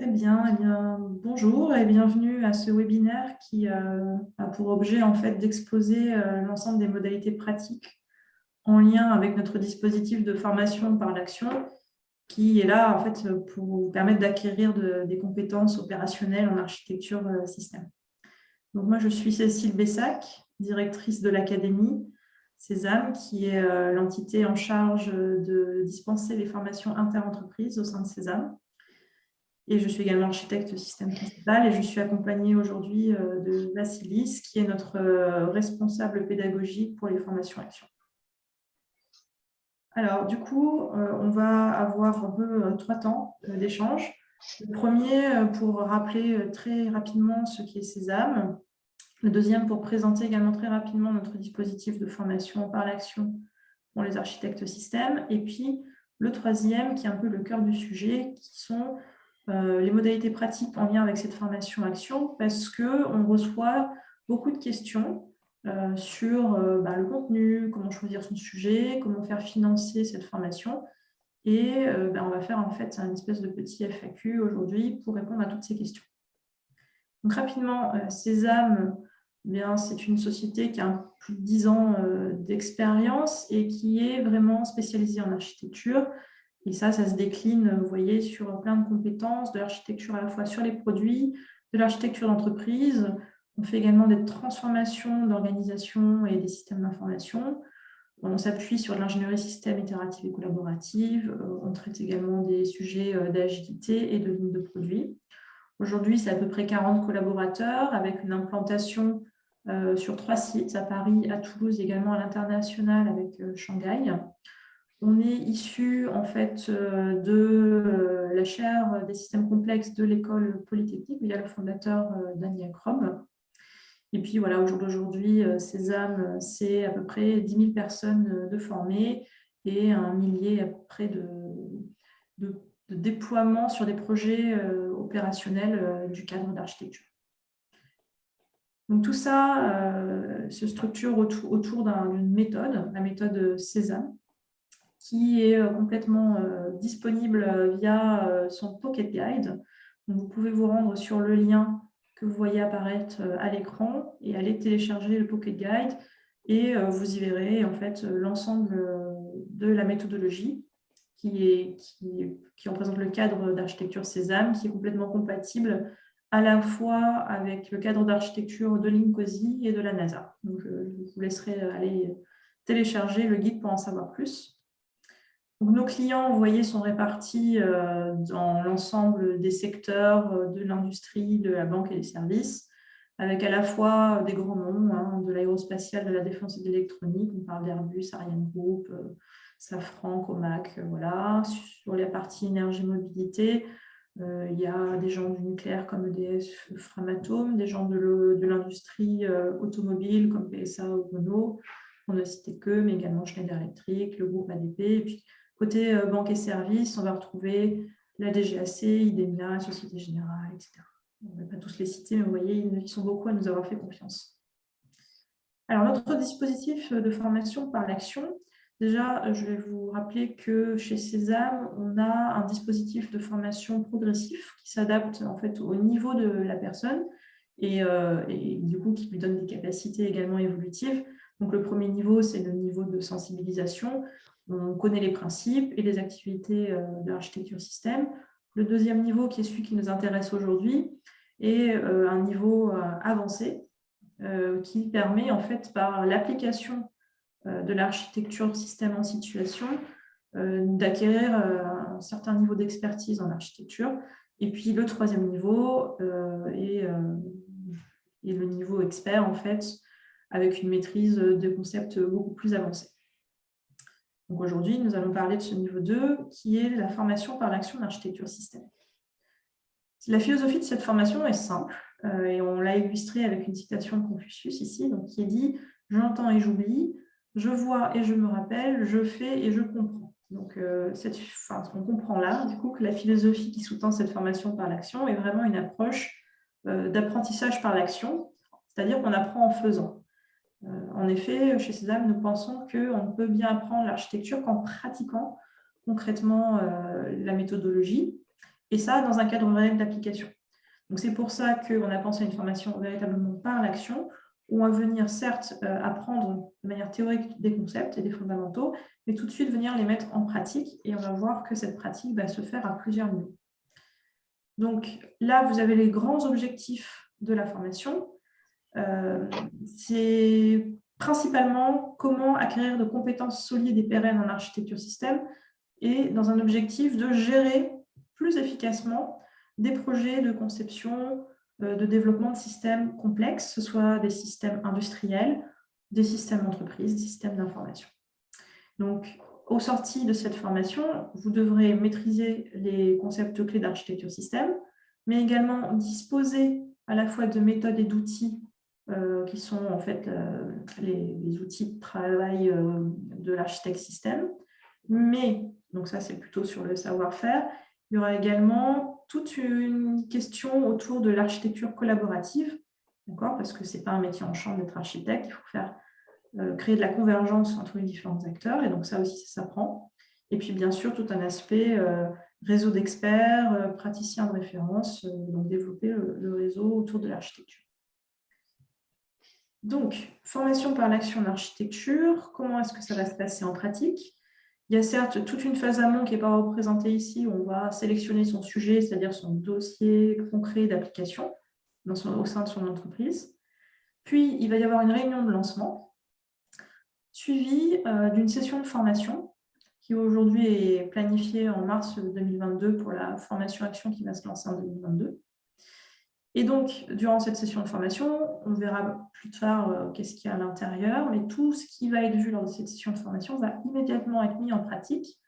Très bien, bonjour et bienvenue à ce webinaire qui a pour objet en fait d'exposer l'ensemble des modalités pratiques en lien avec notre dispositif de formation par l'action qui est là en fait pour vous permettre d'acquérir des compétences opérationnelles en architecture système. Donc moi je suis Cécile Bessac, directrice de l'académie Sésame, qui est l'entité en charge de dispenser les formations interentreprises au sein de Sésame. Et je suis également architecte système principal et je suis accompagnée aujourd'hui de Vassilis, qui est notre responsable pédagogique pour les formations actions. Alors, du coup, on va avoir un peu 3 temps d'échange. Le premier, pour rappeler très rapidement ce qu'est Sésame. Le deuxième, pour présenter également très rapidement notre dispositif de formation par l'action pour les architectes système. Et puis, le troisième, qui est un peu le cœur du sujet, qui sont les modalités pratiques en lien avec cette formation action, parce qu'on reçoit beaucoup de questions sur le contenu, comment choisir son sujet, comment faire financer cette formation. Et on va faire en fait une espèce de petit FAQ aujourd'hui pour répondre à toutes ces questions. Donc rapidement, Sésame, c'est une société qui a plus de 10 ans d'expérience et qui est vraiment spécialisée en architecture. Et ça se décline, vous voyez, sur plein de compétences, de l'architecture à la fois sur les produits, de l'architecture d'entreprise. On fait également des transformations d'organisation et des systèmes d'information. On s'appuie sur de l'ingénierie système itérative et collaborative. On traite également des sujets d'agilité et de ligne de produits. Aujourd'hui, c'est à peu près 40 collaborateurs avec une implantation sur 3 sites, à Paris, à Toulouse, également à l'international avec Shanghai. On est issu en fait de la chaire des systèmes complexes de l'école polytechnique via le fondateur Daniel Crom. Et puis voilà, au jour d'aujourd'hui, Sésame, c'est à peu près 10 000 personnes de formées et un millier à peu près de déploiement sur des projets opérationnels du cadre d'architecture. Donc tout ça se structure autour d'une méthode, la méthode Sésame, qui est complètement disponible via son Pocket Guide. Donc, vous pouvez vous rendre sur le lien que vous voyez apparaître à l'écran et aller télécharger le Pocket Guide et vous y verrez en fait l'ensemble de la méthodologie qui représente le cadre d'architecture Sésame, qui est complètement compatible à la fois avec le cadre d'architecture de l'INCOSI et de la NASA. Donc, je vous laisserai aller télécharger le guide pour en savoir plus. Donc, nos clients, vous voyez, sont répartis dans l'ensemble des secteurs de l'industrie, de la banque et des services, avec à la fois des grands noms, de l'aérospatial, de la défense et de l'électronique. On parle d'Airbus, Ariane Group, Safran, Comac, voilà. Sur la partie énergie-mobilité, il y a des gens du nucléaire comme EDF, Framatome, des gens de l'industrie automobile comme PSA ou Renault. On ne citait que, mais également Schneider Electric, le groupe ADP, et puis côté banque et services, on va retrouver la DGAC, IDEMIA, Société Générale, etc. On ne va pas tous les citer, mais vous voyez, ils sont beaucoup à nous avoir fait confiance. Alors, notre dispositif de formation par l'action, déjà, je vais vous rappeler que chez Sésame, on a un dispositif de formation progressif qui s'adapte en fait au niveau de la personne et du coup qui lui donne des capacités également évolutives. Donc, le premier niveau, c'est le niveau de sensibilisation. On connaît les principes et les activités de l'architecture système. Le deuxième niveau, qui est celui qui nous intéresse aujourd'hui, est un niveau avancé qui permet, en fait, par l'application de l'architecture système en situation, d'acquérir un certain niveau d'expertise en architecture. Et puis, le troisième niveau est le niveau expert, en fait, avec une maîtrise de concepts beaucoup plus avancés. Donc aujourd'hui, nous allons parler de ce niveau 2, qui est la formation par l'action d'architecture système. La philosophie de cette formation est simple, et on l'a illustré avec une citation de Confucius ici, donc, qui est dit « J'entends et j'oublie, je vois et je me rappelle, je fais et je comprends ». Donc, on comprend là, du coup, que la philosophie qui sous-tend cette formation par l'action est vraiment une approche d'apprentissage par l'action, c'est-à-dire qu'on apprend en faisant. En effet, chez Sésame, nous pensons qu'on peut bien apprendre l'architecture qu'en pratiquant concrètement la méthodologie et ça dans un cadre réel d'application. Donc, c'est pour ça qu'on a pensé à une formation véritablement par l'action, où on va venir certes apprendre de manière théorique des concepts et des fondamentaux, mais tout de suite venir les mettre en pratique, et on va voir que cette pratique va se faire à plusieurs niveaux. Donc là, vous avez les grands objectifs de la formation. C'est principalement comment acquérir de compétences solides et pérennes en architecture système, et dans un objectif de gérer plus efficacement des projets de conception, de développement de systèmes complexes, que ce soit des systèmes industriels, des systèmes d'entreprise, des systèmes d'information. Donc, au sorti de cette formation, vous devrez maîtriser les concepts clés d'architecture système, mais également disposer à la fois de méthodes et d'outils qui sont en fait les outils de travail de l'architecte système. Mais, donc ça c'est plutôt sur le savoir-faire, il y aura également toute une question autour de l'architecture collaborative, d'accord, parce que ce n'est pas un métier en chambre d'être architecte, il faut créer de la convergence entre les différents acteurs, et donc ça aussi, ça s'apprend. Et puis, bien sûr, tout un aspect réseau d'experts, praticiens de référence, donc développer le réseau autour de l'architecture. Donc, formation par l'action d'architecture, comment est-ce que ça va se passer en pratique? Il y a certes toute une phase amont qui n'est pas représentée ici, où on va sélectionner son sujet, c'est-à-dire son dossier concret d'application au sein de son entreprise. Puis, il va y avoir une réunion de lancement, suivie d'une session de formation qui aujourd'hui est planifiée en mars 2022 pour la formation action qui va se lancer en 2022. Et donc, durant cette session de formation, on verra plus tard qu'est-ce qu'il y a à l'intérieur, mais tout ce qui va être vu lors de cette session de formation va immédiatement être mis en pratique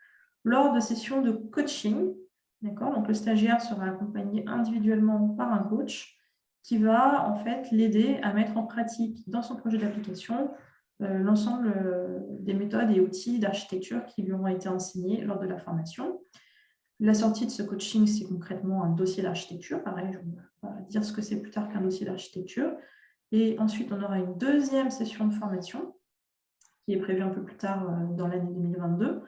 lors de sessions de coaching. Donc, le stagiaire sera accompagné individuellement par un coach qui va en fait l'aider à mettre en pratique dans son projet d'application l'ensemble des méthodes et outils d'architecture qui lui auront été enseignés lors de la formation. La sortie de ce coaching, c'est concrètement un dossier d'architecture. Pareil, on va dire ce que c'est plus tard qu'un dossier d'architecture. Et ensuite, on aura une deuxième session de formation qui est prévue un peu plus tard dans l'année 2022.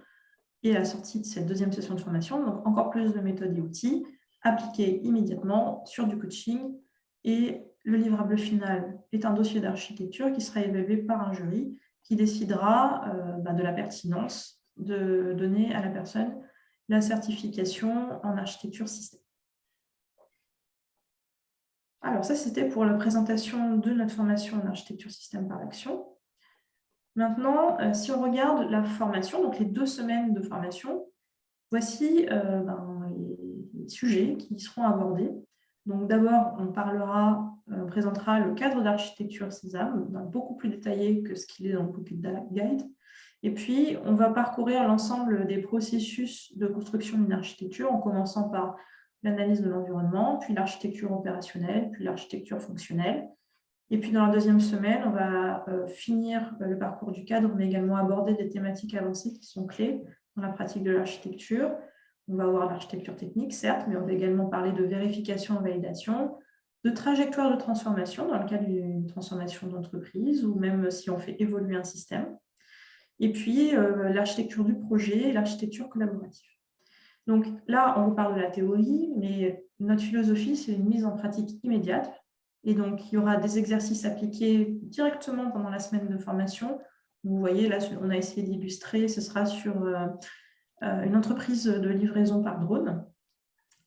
Et à la sortie de cette deuxième session de formation, donc encore plus de méthodes et outils appliqués immédiatement sur du coaching. Et le livrable final est un dossier d'architecture qui sera évalué par un jury qui décidera de la pertinence de donner à la personne la certification en architecture système. Alors ça, c'était pour la présentation de notre formation en architecture système par l'action. Maintenant, si on regarde la formation, donc les 2 semaines de formation, voici les sujets qui seront abordés. Donc d'abord, on présentera le cadre d'architecture Sésame, beaucoup plus détaillé que ce qu'il est dans le Pocket Guide. Et puis, on va parcourir l'ensemble des processus de construction d'une architecture, en commençant par l'analyse de l'environnement, puis l'architecture opérationnelle, puis l'architecture fonctionnelle. Et puis, dans la deuxième semaine, on va finir le parcours du cadre, mais également aborder des thématiques avancées qui sont clés dans la pratique de l'architecture. On va avoir l'architecture technique, certes, mais on va également parler de vérification et validation, de trajectoire de transformation dans le cadre d'une transformation d'entreprise, ou même si on fait évoluer un système. Et puis, l'architecture du projet et l'architecture collaborative. Donc là, on vous parle de la théorie, mais notre philosophie, c'est une mise en pratique immédiate. Et donc, il y aura des exercices appliqués directement pendant la semaine de formation. Vous voyez, là, on a essayé d'illustrer, ce sera sur une entreprise de livraison par drone.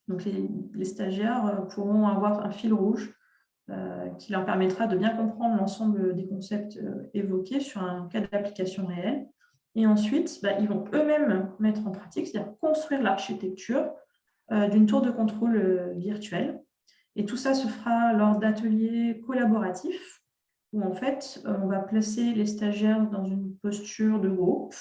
Donc, les stagiaires pourront avoir un fil rouge qui leur permettra de bien comprendre l'ensemble des concepts évoqués sur un cas d'application réel. Et ensuite, ils vont eux-mêmes mettre en pratique, c'est-à-dire construire l'architecture d'une tour de contrôle virtuelle. Et tout ça se fera lors d'ateliers collaboratifs où en fait, on va placer les stagiaires dans une posture de groupe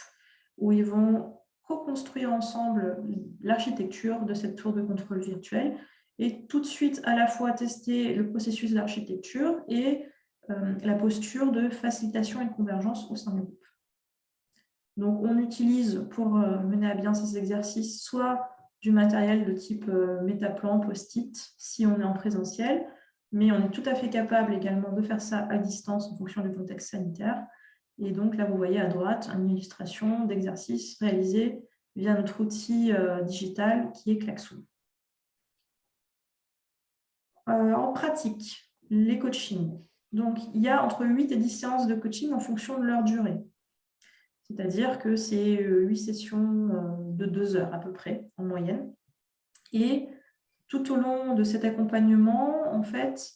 où ils vont co-construire ensemble l'architecture de cette tour de contrôle virtuelle et tout de suite à la fois tester le processus d'architecture et la posture de facilitation et de convergence au sein du groupe. Donc, on utilise pour mener à bien ces exercices soit du matériel de type métaplan, post-it, si on est en présentiel, mais on est tout à fait capable également de faire ça à distance en fonction du contexte sanitaire. Et donc, là, vous voyez à droite une illustration d'exercice réalisé via notre outil digital qui est Klaxoon. En pratique, les coachings. Donc, il y a entre 8 et 10 séances de coaching en fonction de leur durée. C'est-à-dire que c'est 8 sessions de 2 heures à peu près, en moyenne. Et tout au long de cet accompagnement, en fait,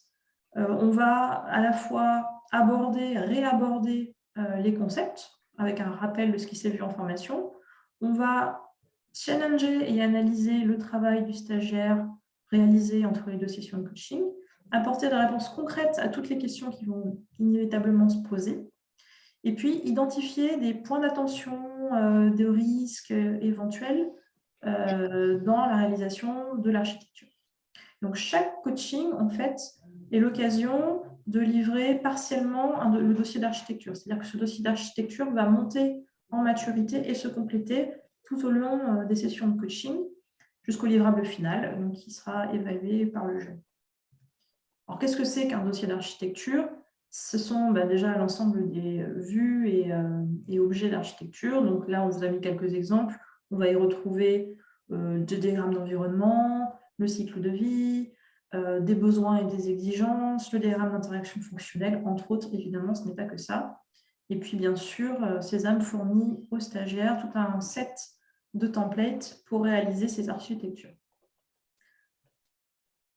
on va à la fois aborder, réaborder les concepts avec un rappel de ce qui s'est vu en formation. On va challenger et analyser le travail du stagiaire réalisé entre les 2 sessions de coaching, apporter des réponses concrètes à toutes les questions qui vont inévitablement se poser, et puis identifier des points d'attention, des risques éventuels dans la réalisation de l'architecture. Donc, chaque coaching, en fait, est l'occasion de livrer partiellement le dossier d'architecture. C'est-à-dire que ce dossier d'architecture va monter en maturité et se compléter tout au long des sessions de coaching jusqu'au livrable final, donc qui sera évalué par le jeune. Alors, qu'est-ce que c'est qu'un dossier d'architecture? Ce sont déjà l'ensemble des vues et objets d'architecture. Donc là, on vous a mis quelques exemples. On va y retrouver des diagrammes d'environnement, le cycle de vie, des besoins et des exigences, le diagramme d'interaction fonctionnelle, entre autres. Évidemment, ce n'est pas que ça. Et puis, bien sûr, Césame fournit aux stagiaires tout un set de templates pour réaliser ces architectures.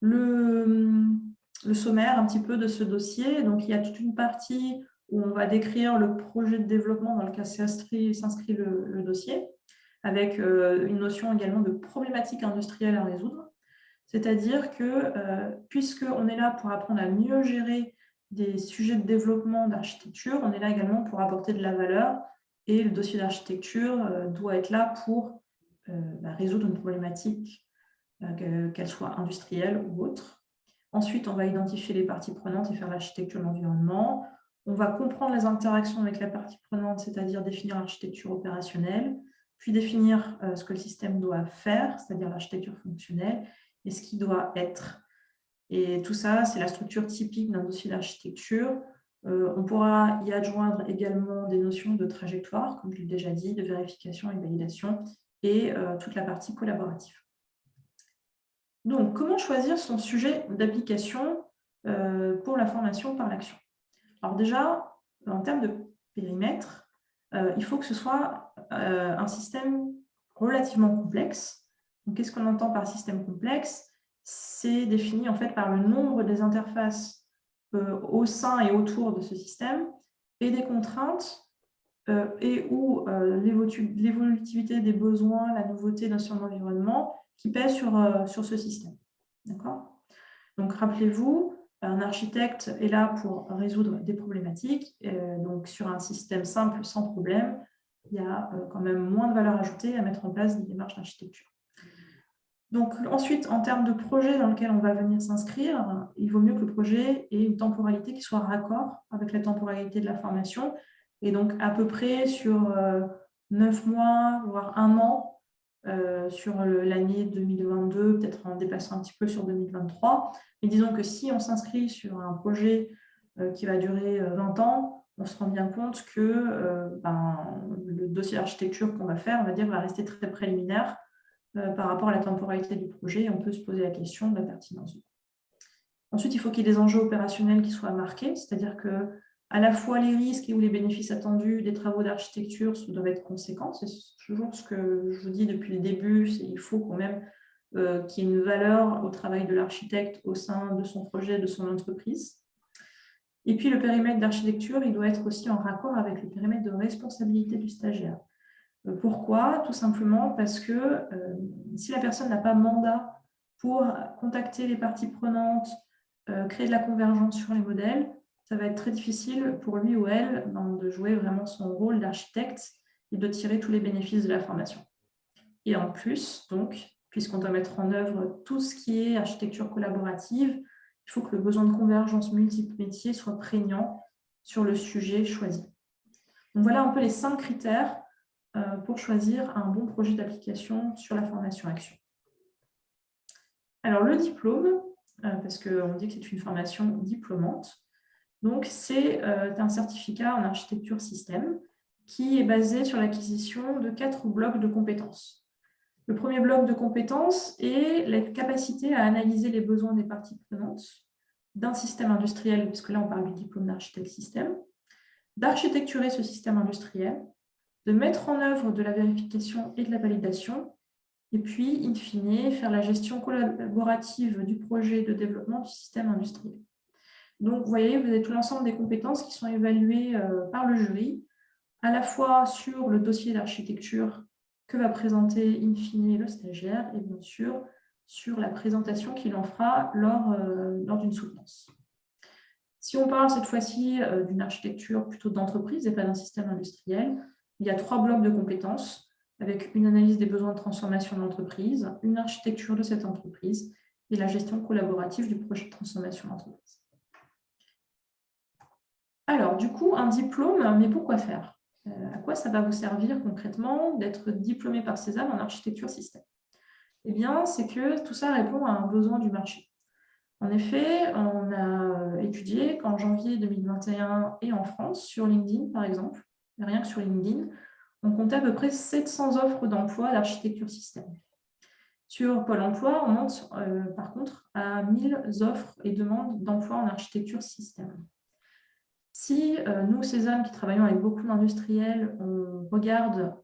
Le sommaire un petit peu de ce dossier. Donc, il y a toute une partie où on va décrire le projet de développement dans lequel s'inscrit le dossier, avec une notion également de problématique industrielle à résoudre. C'est-à-dire que, puisqu'on est là pour apprendre à mieux gérer des sujets de développement d'architecture, on est là également pour apporter de la valeur, et le dossier d'architecture doit être là pour résoudre une problématique, qu'elle soit industrielle ou autre. Ensuite, on va identifier les parties prenantes et faire l'architecture de l'environnement. On va comprendre les interactions avec la partie prenante, c'est-à-dire définir l'architecture opérationnelle, puis définir ce que le système doit faire, c'est-à-dire l'architecture fonctionnelle, et ce qui doit être. Et tout ça, c'est la structure typique d'un dossier d'architecture. On pourra y adjoindre également des notions de trajectoire, comme je l'ai déjà dit, de vérification et validation, et toute la partie collaborative. Donc, comment choisir son sujet d'application pour la formation par l'action? Alors déjà, en termes de périmètre, il faut que ce soit un système relativement complexe. Donc, qu'est-ce qu'on entend par système complexe? C'est défini en fait par le nombre des interfaces au sein et autour de ce système et des contraintes et ou l'évolutivité des besoins, la nouveauté d'un environnement qui pèse sur ce système. D'accord? Donc, rappelez-vous, un architecte est là pour résoudre des problématiques. Donc, sur un système simple, sans problème, il y a quand même moins de valeur ajoutée à mettre en place des démarches d'architecture. Donc, ensuite, en termes de projet dans lequel on va venir s'inscrire, il vaut mieux que le projet ait une temporalité qui soit raccord avec la temporalité de la formation. Et donc, à peu près sur 9 mois, voire 1 an, sur l'année 2022, peut-être en dépassant un petit peu sur 2023. Mais disons que si on s'inscrit sur un projet qui va durer 20 ans, on se rend bien compte que le dossier d'architecture qu'on va faire, on va dire, va rester très préliminaire par rapport à la temporalité du projet, et on peut se poser la question de la pertinence. Ensuite, il faut qu'il y ait des enjeux opérationnels qui soient marqués, c'est-à-dire que à la fois les risques et ou les bénéfices attendus des travaux d'architecture doivent être conséquents. C'est toujours ce que je vous dis depuis le début, il faut quand même qu'il y ait une valeur au travail de l'architecte au sein de son projet, de son entreprise. Et puis le périmètre d'architecture, il doit être aussi en raccord avec le périmètre de responsabilité du stagiaire. Pourquoi? Tout simplement parce que si la personne n'a pas mandat pour contacter les parties prenantes, créer de la convergence sur les modèles, ça va être très difficile pour lui ou elle de jouer vraiment son rôle d'architecte et de tirer tous les bénéfices de la formation. Et en plus, donc, puisqu'on doit mettre en œuvre tout ce qui est architecture collaborative, il faut que le besoin de convergence multiples métiers soit prégnant sur le sujet choisi. Donc voilà un peu les 5 critères pour choisir un bon projet d'application sur la formation action. Alors le diplôme, parce qu'on dit que c'est une formation diplômante, donc c'est un certificat en architecture système qui est basé sur l'acquisition de 4 blocs de compétences. Le premier bloc de compétences est la capacité à analyser les besoins des parties prenantes d'un système industriel, puisque là on parle du diplôme d'architecte système, d'architecturer ce système industriel, de mettre en œuvre de la vérification et de la validation, et puis, in fine, faire la gestion collaborative du projet de développement du système industriel. Donc, vous voyez, vous avez tout l'ensemble des compétences qui sont évaluées par le jury, à la fois sur le dossier d'architecture que va présenter in fine le stagiaire, et bien sûr, sur la présentation qu'il en fera lors d'une soutenance. Si on parle cette fois-ci d'une architecture plutôt d'entreprise et pas d'un système industriel, il y a 3 blocs de compétences avec une analyse des besoins de transformation de l'entreprise, une architecture de cette entreprise et la gestion collaborative du projet de transformation de l'entreprise. Alors, du coup, un diplôme, mais pourquoi faire? À quoi ça va vous servir concrètement d'être diplômé par Césame en architecture système? Eh bien, c'est que tout ça répond à un besoin du marché. En effet, on a étudié qu'en janvier 2021 et en France, sur LinkedIn par exemple, et rien que sur LinkedIn, on comptait à peu près 700 offres d'emploi d'architecture système. Sur Pôle emploi, on monte par contre à 1000 offres et demandes d'emploi en architecture système. Si nous, Césame, qui travaillons avec beaucoup d'industriels, on regarde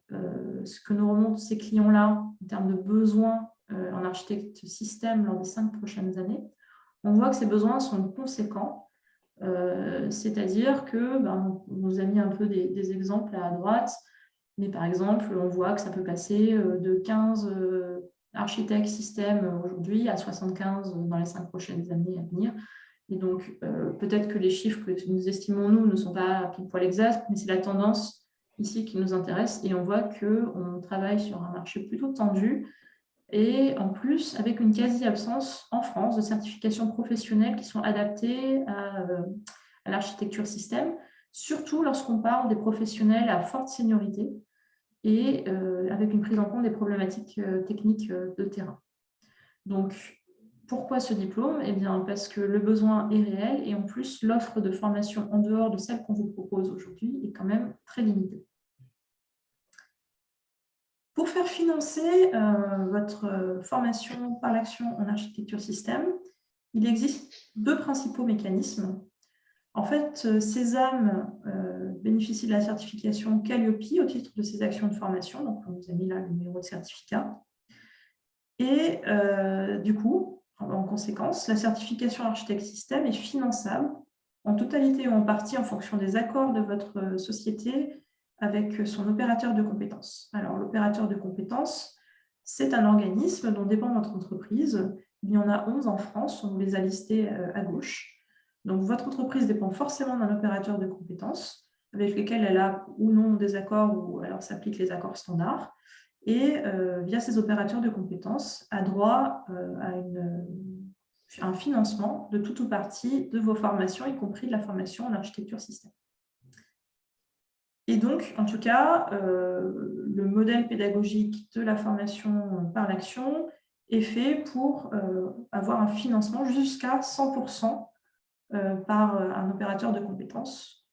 ce que nous remontent ces clients-là en termes de besoins en architecte système lors des 5 prochaines années, on voit que ces besoins sont conséquents, c'est-à-dire que, on nous a mis un peu des exemples à droite, mais par exemple, on voit que ça peut passer de 15 architectes système aujourd'hui à 75 dans les 5 prochaines années à venir. Et donc, peut-être que les chiffres que nous estimons, nous, ne sont pas pile poil exacts, mais c'est la tendance ici qui nous intéresse. Et on voit qu'on travaille sur un marché plutôt tendu, et en plus avec une quasi-absence en France de certifications professionnelles qui sont adaptées à l'architecture système, surtout lorsqu'on parle des professionnels à forte seniorité et avec une prise en compte des problématiques techniques de terrain. Donc, pourquoi ce diplôme? Eh bien, parce que le besoin est réel et en plus, l'offre de formation en dehors de celle qu'on vous propose aujourd'hui est quand même très limitée. Pour faire financer votre formation par l'action en architecture système, il existe 2 principaux mécanismes. En fait, Césame bénéficie de la certification Calliope au titre de ses actions de formation. Donc, on vous a mis là le numéro de certificat. Et du coup, en conséquence, la certification architecte système est finançable en totalité ou en partie en fonction des accords de votre société avec son opérateur de compétences. Alors, l'opérateur de compétences, c'est un organisme dont dépend votre entreprise. Il y en a 11 en France, on vous les a listés à gauche. Donc, votre entreprise dépend forcément d'un opérateur de compétences avec lequel elle a ou non des accords ou alors s'appliquent les accords standards. Et via ces opérateurs de compétences, a droit à un financement de tout ou partie de vos formations, y compris de la formation en architecture système. Et donc, en tout cas, le modèle pédagogique de la formation par l'action est fait pour avoir un financement jusqu'à 100% par un opérateur de compétences.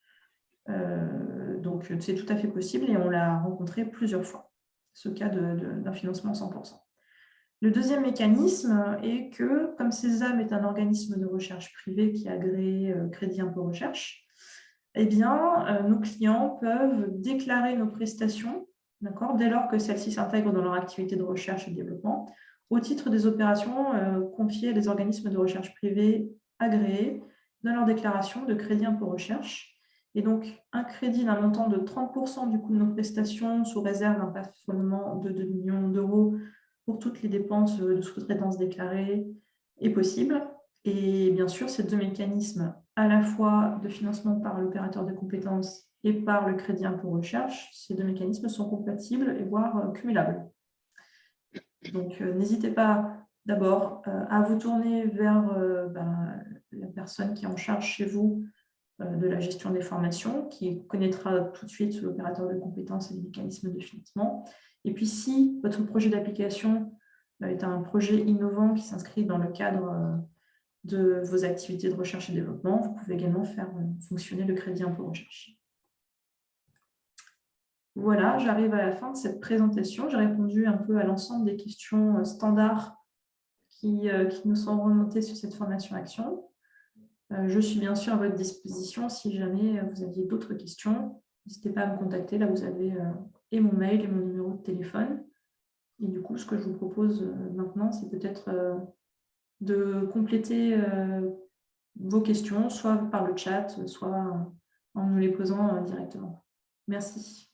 Donc, c'est tout à fait possible et on l'a rencontré plusieurs fois, ce cas d'un financement 100%. Le deuxième mécanisme est que, comme Césame est un organisme de recherche privé qui est agréé Crédit Impôt Recherche, eh bien, nos clients peuvent déclarer nos prestations, dès lors que celles-ci s'intègrent dans leur activité de recherche et de développement, au titre des opérations confiées à des organismes de recherche privés agréés dans leur déclaration de Crédit Impôt Recherche. Et donc, un crédit d'un montant de 30% du coût de nos prestations sous réserve d'un plafonnement de 2 millions d'euros pour toutes les dépenses de sous-traitance déclarées est possible. Et bien sûr, ces 2 mécanismes, à la fois de financement par l'opérateur de compétences et par le crédit impôt recherche, ces 2 mécanismes sont compatibles et voire cumulables. Donc, n'hésitez pas d'abord à vous tourner vers la personne qui est en charge chez vous de la gestion des formations, qui connaîtra tout de suite l'opérateur de compétences et les mécanismes de financement. Et puis, si votre projet d'application est un projet innovant qui s'inscrit dans le cadre de vos activités de recherche et développement, vous pouvez également faire fonctionner le crédit impôt recherche. voilà, j'arrive à la fin de cette présentation. J'ai répondu un peu à l'ensemble des questions standards qui nous sont remontées sur cette formation action. Je suis bien sûr à votre disposition si jamais vous aviez d'autres questions. N'hésitez pas à me contacter. Là, vous avez et mon mail et mon numéro de téléphone. Et du coup, ce que je vous propose maintenant, c'est peut-être de compléter vos questions, soit par le chat, soit en nous les posant directement. Merci.